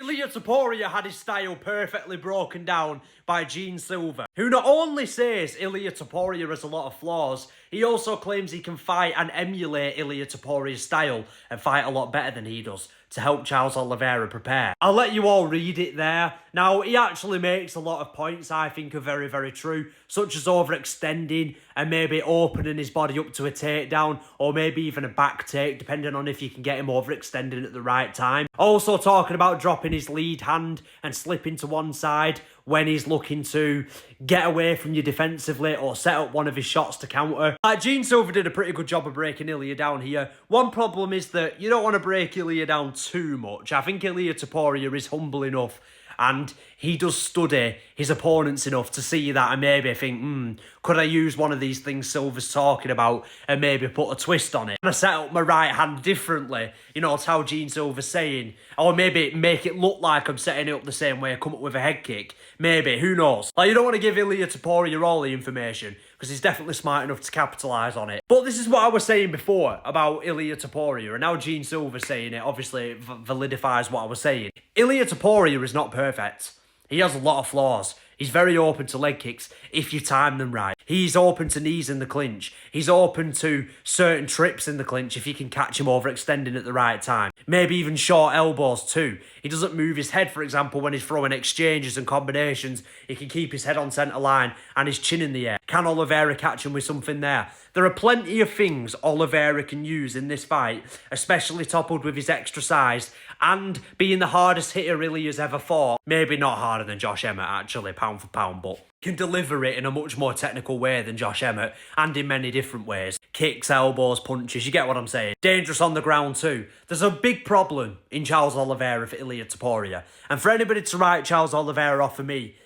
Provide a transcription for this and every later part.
Ilia Topuria had his style perfectly broken down by Gene Silver, who not only says Ilia Topuria has a lot of flaws, he also claims he can fight and emulate Ilia Topuria's style and fight a lot better than he does to help Charles Oliveira prepare. I'll let you all read it there. Now, he actually makes a lot of points I think are very, very true, such as overextending and maybe opening his body up to a takedown or maybe even a back take, depending on if you can get him overextending at the right time. Also talking about dropping his lead hand and slipping to one side when he's looking to get away from you defensively or set up one of his shots to counter. Gene Silver did a pretty good job of breaking Ilia down here. One problem is that you don't want to break Ilia down too much. I think Ilia Topuria is humble enough and he does study his opponents enough to see that and maybe think, could I use one of these things Silver's talking about and maybe put a twist on it? Can I set up my right hand differently? You know, it's how Gene Silver's saying. Or maybe make it look like I'm setting it up the same way, come up with a head kick. Maybe, who knows? Like, you don't want to give Ilia Topuria all the information because he's definitely smart enough to capitalise on it. But this is what I was saying before about Ilia Topuria, and now Gene Silver saying it obviously validifies what I was saying. Ilia Topuria is not perfect. He has a lot of flaws. He's very open to leg kicks if you time them right. He's open to knees in the clinch. He's open to certain trips in the clinch if you can catch him overextending at the right time. Maybe even short elbows too. He doesn't move his head, for example, when he's throwing exchanges and combinations. He can keep his head on centre line and his chin in the air. Can Oliveira catch him with something there? There are plenty of things Oliveira can use in this fight, especially toppled with his extra size and being the hardest hitter Ilia's ever fought. Maybe not harder than Josh Emmett, actually, pound for pound, but can deliver it in a much more technical way than Josh Emmett and in many different ways. Kicks, elbows, punches, you get what I'm saying. Dangerous on the ground too. There's a big problem in Charles Oliveira for Ilia Topuria, and for anybody to write Charles Oliveira off for me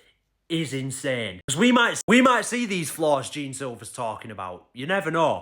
is insane. Because we might see these flaws Gene Silver's talking about. You never know.